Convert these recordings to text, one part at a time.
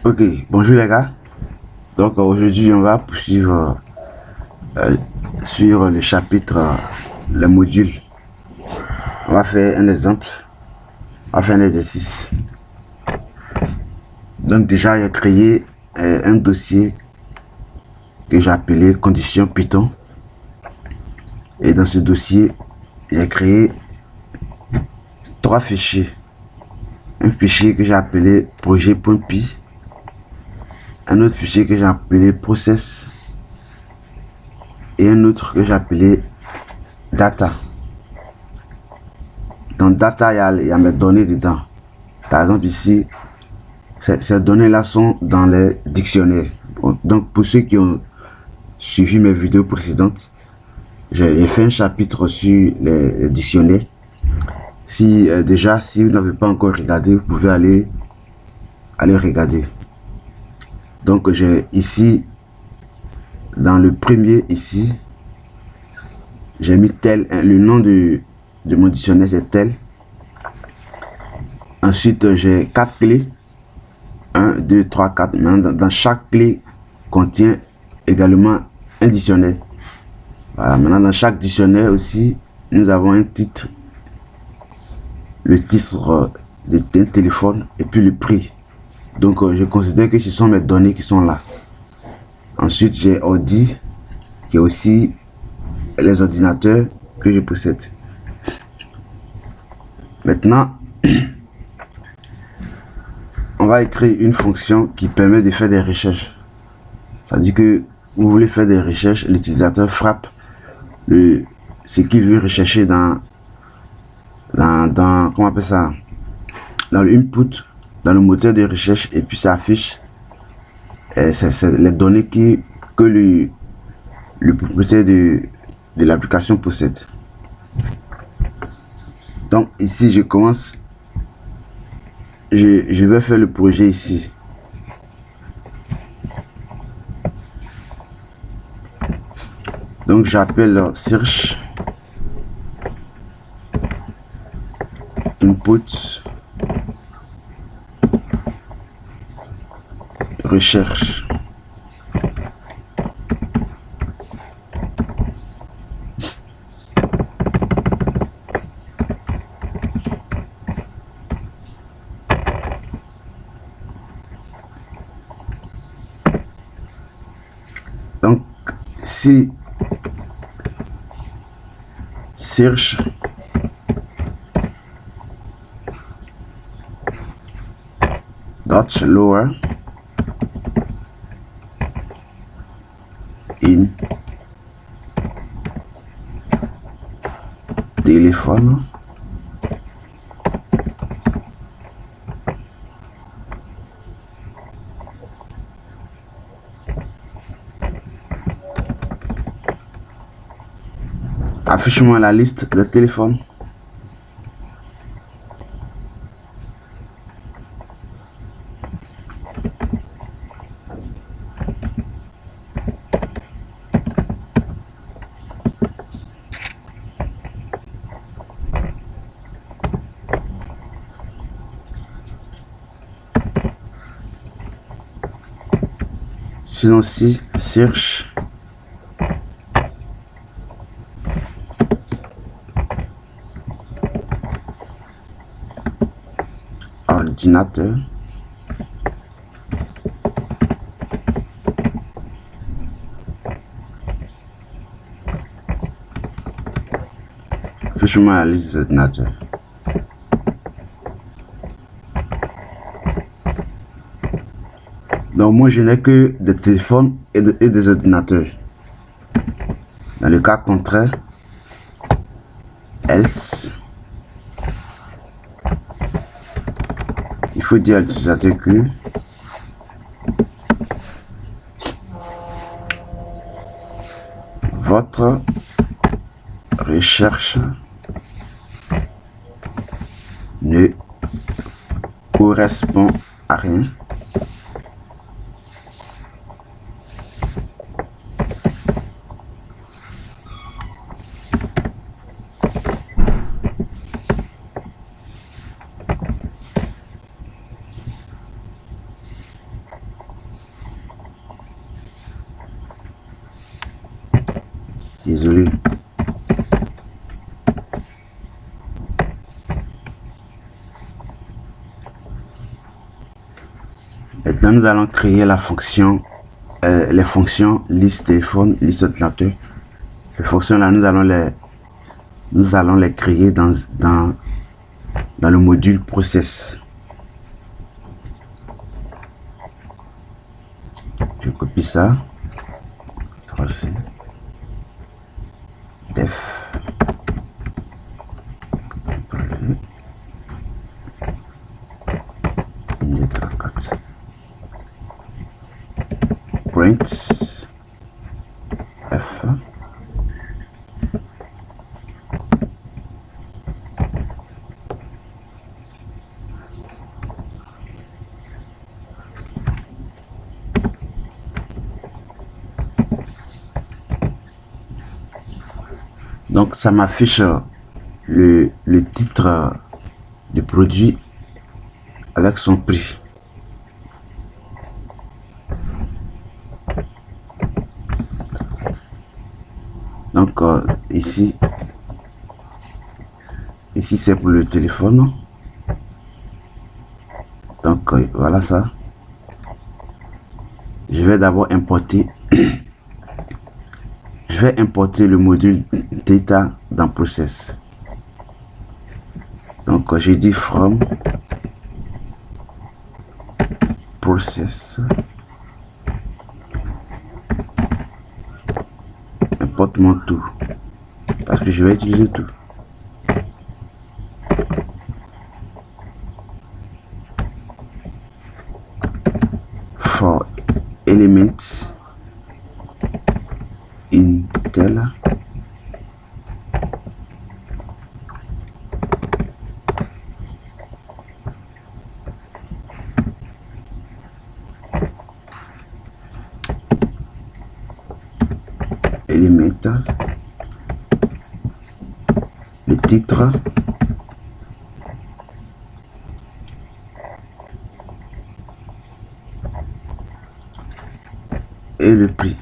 Ok, bonjour les gars. Donc aujourd'hui on va poursuivre sur le chapitre les modules. On va faire un exemple, on va faire un exercice. Donc déjà j'ai créé un dossier que j'ai appelé conditions Python. Et dans ce dossier, j'ai créé trois fichiers. Un fichier que j'ai appelé projet.py, un autre fichier que j'ai appelé process et un autre que j'ai appelé data. Dans data, il y a mes données dedans. Par exemple ici, ces données-là sont dans les dictionnaires. Bon, donc pour ceux qui ont suivi mes vidéos précédentes, j'ai fait un chapitre sur les dictionnaires. Si déjà, si vous n'avez pas encore regardé, vous pouvez aller regarder. Donc j'ai ici, dans le premier ici, j'ai mis tel, le nom de mon dictionnaire c'est tel. Ensuite j'ai 4 clés. 1, 2, 3, 4. Maintenant, dans chaque clé contient également un dictionnaire. Voilà, maintenant dans chaque dictionnaire aussi, nous avons un titre, le titre d'un téléphone et puis le prix. Donc je considère que ce sont mes données qui sont là. Ensuite j'ai ordi, qui est aussi les ordinateurs que je possède. Maintenant, on va écrire une fonction qui permet de faire des recherches. Ça dit que vous voulez faire des recherches, l'utilisateur frappe ce qu'il veut rechercher dans comment on appelle ça, dans le input, dans le moteur de recherche, et puis ça affiche c'est les données que le propriétaire de l'application possède. Donc ici je commence, je vais faire le projet ici. Donc j'appelle search input recherche. Donc si search dot lower in téléphone affiche-moi la liste de téléphones. Sinon si search ordinateur, affiche-moi la liste des ordinateurs. Donc moi je n'ai que des téléphones et des ordinateurs. Dans le cas contraire, else, il faut dire à l'utilisateur que votre recherche ne correspond à rien. Désolé. Maintenant, nous allons créer la fonction, les fonctions liste téléphone, liste ordinateur. Ces fonctions-là, nous allons les créer dans le module process. Je copie ça. 3C. Def. Print F. Donc ça m'affiche le titre du produit avec son prix. Donc ici c'est pour le téléphone. Donc voilà ça. Je vais d'abord importer. Je vais importer le module data dans process. Donc j'ai dit from process. Importe mon tout parce que je vais utiliser tout. For elements in tel élément, le titre, et le prix.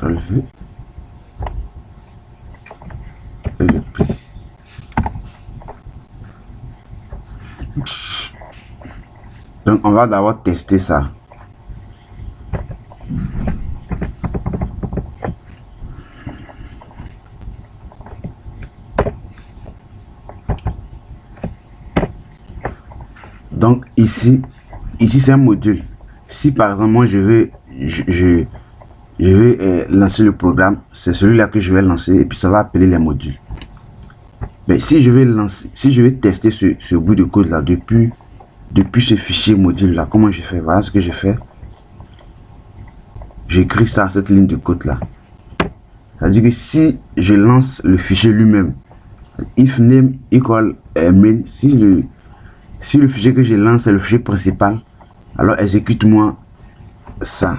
CTRL V et le prix. Donc on va d'abord tester ça. Donc ici c'est un module. Si par exemple moi je vais lancer le programme, c'est celui-là que je vais lancer et puis ça va appeler les modules. Mais si je vais tester ce bout de code là depuis ce fichier module là, comment je fais? Voilà ce que je fais. J'écris ça, cette ligne de code là. Ça veut dire que si je lance le fichier lui-même, if name equal main, si le fichier que je lance est le fichier principal, alors exécute-moi ça.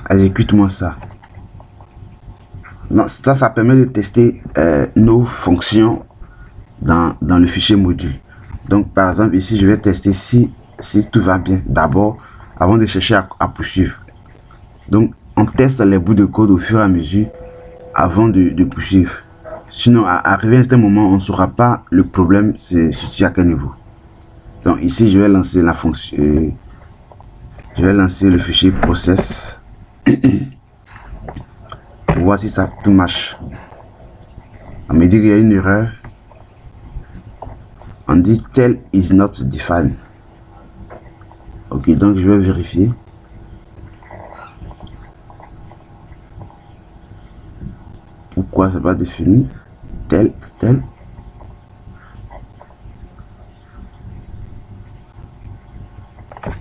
Exécute-moi ça. Non, ça permet de tester nos fonctions dans le fichier module. Donc par exemple ici je vais tester si tout va bien d'abord avant de chercher à poursuivre. Donc on teste les bouts de code au fur et à mesure avant de poursuivre. Sinon arrivé à un certain moment on ne saura pas le problème c'est situé à quel niveau. Donc ici je vais lancer la fonction, je vais lancer le fichier process pour voir si ça tout marche. On me dit qu'il y a une erreur. On dit tel is not defined. Ok, donc je vais vérifier. Pourquoi c'est pas défini? Tel.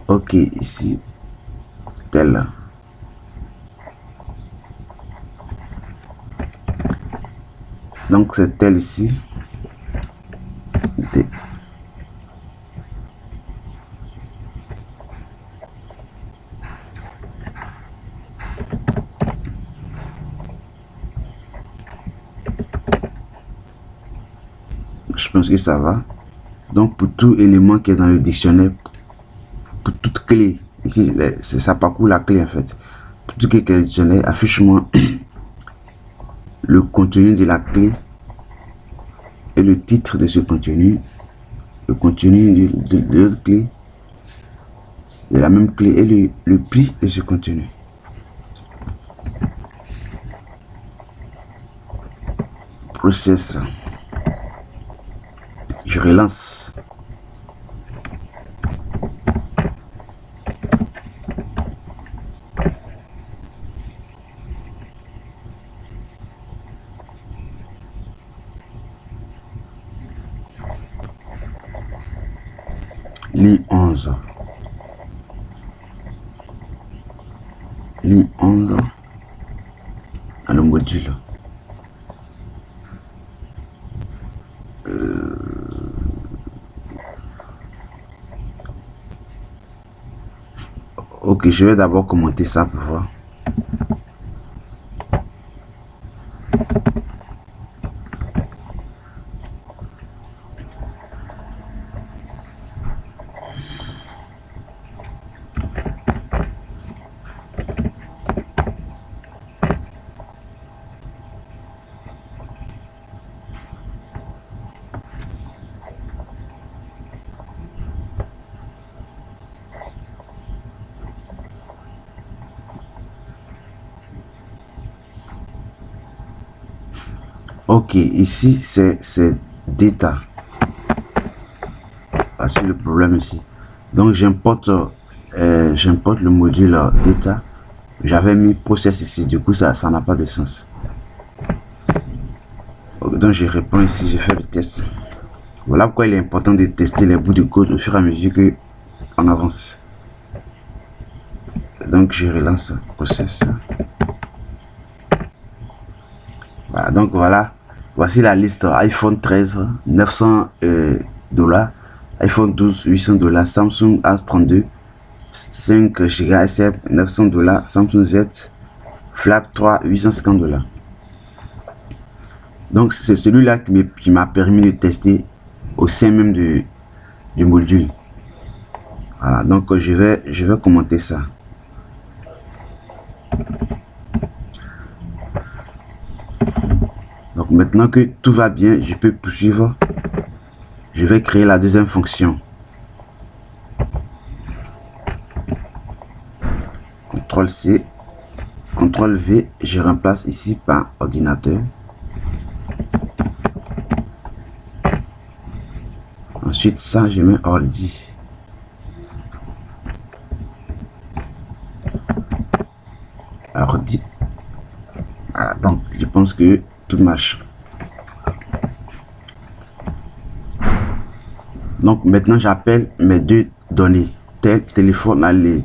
Ok, ici tel. Donc c'est tel ici. D. Je pense que ça va. Donc pour tout élément qui est dans le dictionnaire, pour toute clé ici, ça parcourt la clé en fait. Pour tout ce qui est dictionnaire, affiche-moi le contenu de la clé et le titre de ce contenu, le contenu de l'autre clé, de la même clé et le prix de ce contenu. Process. Je relance. Ligne 11. Ligne 11 dans le module. Ok, je vais d'abord commenter ça pour voir. Ok, ici c'est data. Ah, c'est le problème ici. Donc j'importe le module data. J'avais mis process ici, du coup ça n'a pas de sens. Okay, donc je réponds ici, je fais le test. Voilà pourquoi il est important de tester les bouts de code au fur et à mesure que on avance. Donc je relance process. Voilà, donc voilà, voici la liste: iPhone 13 900 $, iPhone 12 800 $, Samsung A32 5 Go SF 900 $, Samsung Z Flip 3 850 $. Donc c'est celui-là qui m'a permis de tester au sein même du module. Voilà, donc je vais commenter ça. Donc maintenant que tout va bien, je peux poursuivre. Je vais créer la deuxième fonction. CTRL C, CTRL V, je remplace ici par ordinateur. Ensuite ça, je mets ordi. Ordi. Voilà, donc je pense que tout marche. Donc maintenant j'appelle mes deux données, téléphone,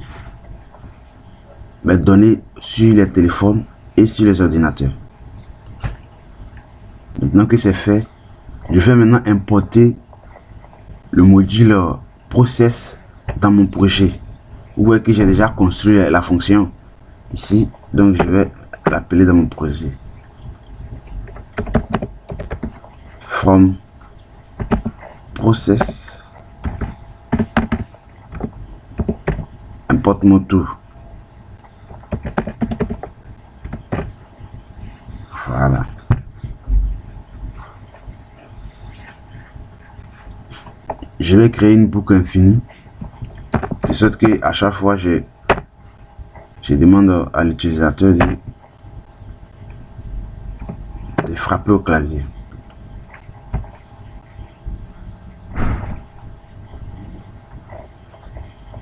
mes données sur les téléphones et sur les ordinateurs. Maintenant que c'est fait, je vais maintenant importer le module process dans mon projet, où est que j'ai déjà construit la fonction ici. Donc je vais l'appeler dans mon projet from process importe mon tour. Voilà. Je vais créer une boucle infinie, de sorte que à chaque fois je demande à l'utilisateur de frapper au clavier.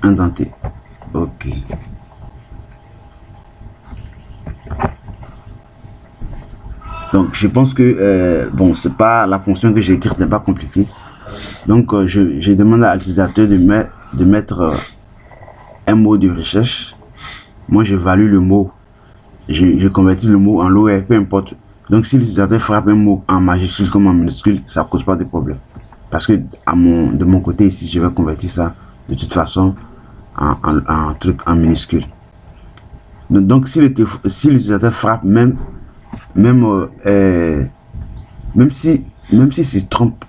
Indenté. Ok. Donc je pense que bon, c'est pas la fonction que j'ai écrite n'est pas compliquée. Donc je demande à l'utilisateur de mettre un mot de recherche. Moi je value le mot, je convertis le mot en lower, peu importe. Donc si l'utilisateur frappe un mot en majuscule comme en minuscule, ça cause pas de problème, parce que de mon côté ici, je vais convertir ça de toute façon en truc en minuscule. Donc si l'utilisateur frappe même si se trompe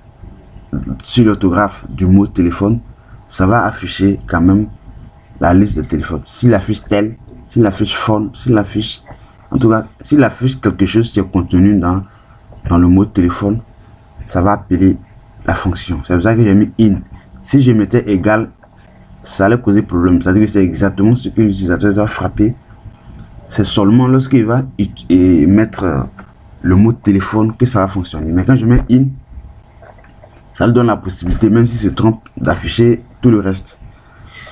sur l'orthographe du mot téléphone, ça va afficher quand même la liste de téléphone. S'il affiche tel, s'il affiche phone, s'il affiche, en tout cas, s'il affiche quelque chose qui est contenu dans le mode téléphone, ça va appeler la fonction. C'est pour ça que j'ai mis in. Si je mettais égal, ça allait causer problème. C'est-à-dire que c'est exactement ce que l'utilisateur doit frapper. C'est seulement lorsqu'il va mettre le mot téléphone que ça va fonctionner. Mais quand je mets in, ça lui donne la possibilité, même s'il se trompe, d'afficher tout le reste.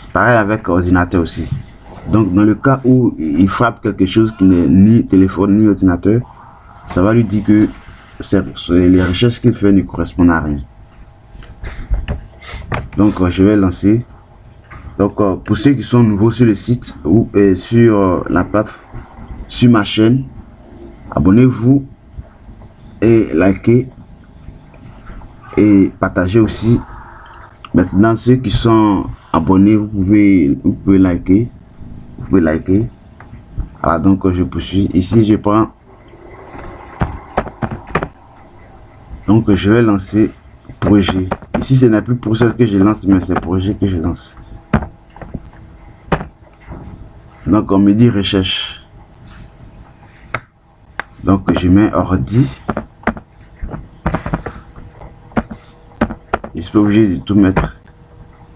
C'est pareil avec ordinateur aussi. Donc dans le cas où il frappe quelque chose qui n'est ni téléphone ni ordinateur, ça va lui dire que les recherches qu'il fait ne correspondent à rien. Donc je vais lancer. Donc pour ceux qui sont nouveaux sur le site ou sur la plateforme, sur ma chaîne, abonnez-vous et likez et partagez aussi. Maintenant ceux qui sont abonnés, vous pouvez liker, voilà. Donc je poursuis. Ici je prends, donc je vais lancer projet. Ici ce n'est plus process que je lance, mais c'est projet que je lance. Donc on me dit recherche. Donc je mets ordi. Je suis pas obligé de tout mettre.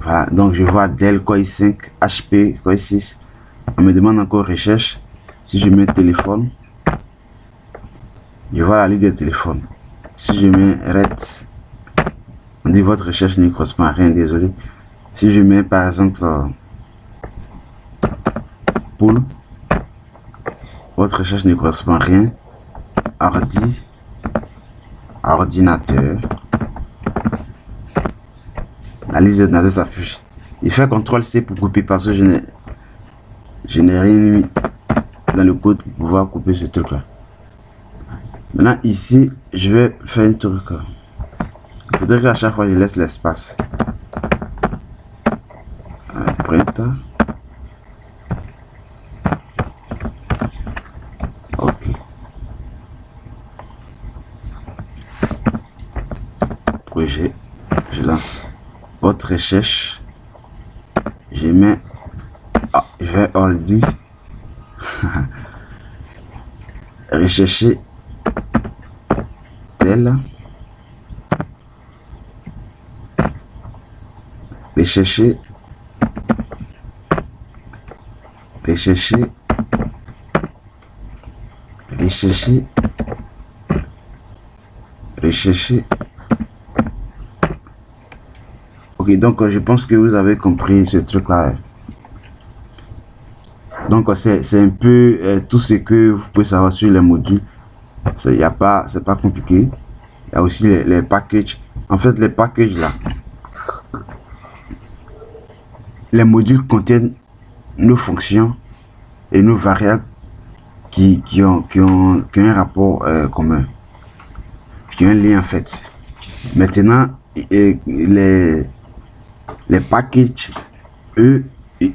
Voilà, donc je vois Dell Core i5, HP Core i6. On me demande encore recherche. Si je mets téléphone, je vois la liste des téléphones. Si je mets Red, on dit votre recherche ne correspond à rien, désolé. Si je mets par exemple pool, votre recherche ne correspond à rien. Ordi, ordinateur, la liste d'ordinateur s'affiche. Il fait CTRL-C pour couper parce que je n'ai rien mis dans le code pour pouvoir couper ce truc là. Maintenant ici je vais faire un truc. Il faudrait qu'à chaque fois je laisse l'espace. Print. Ok. Projet. Je lance. Votre recherche. Je mets. Ah, je vais ordi. Rechercher tel. Rechercher. Rechercher. Rechercher. Rechercher. Ok, donc je pense que vous avez compris ce truc là. Donc c'est un peu tout ce que vous pouvez savoir sur les modules. C'est pas compliqué. Il y a aussi les packages. En fait, les packages là, les modules contiennent nos fonctions et nos variables qui ont un rapport commun, qui ont un lien en fait. Maintenant, les packages, eux,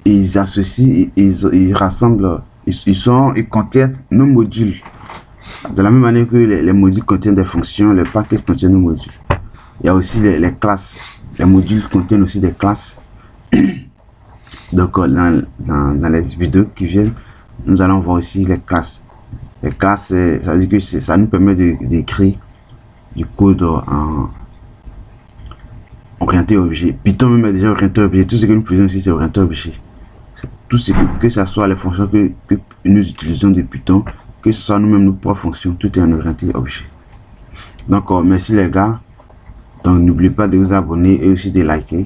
ils associent, ils rassemblent, ils contiennent nos modules. De la même manière que les modules contiennent des fonctions, les packages contiennent nos modules. Il y a aussi les classes. Les modules contiennent aussi des classes. Donc dans les vidéos qui viennent, nous allons voir aussi les classes. Les classes, ça veut dire que ça nous permet d'écrire du code en orienté objet. Python même est déjà orienté objet. Tout ce que nous faisons ici, c'est orienté objet. Tout ce que ce soit les fonctions que nous utilisons de Python, que ce soit nous-mêmes nos propres fonctions, tout est en orienté objet. Donc merci les gars. Donc n'oubliez pas de vous abonner et aussi de liker.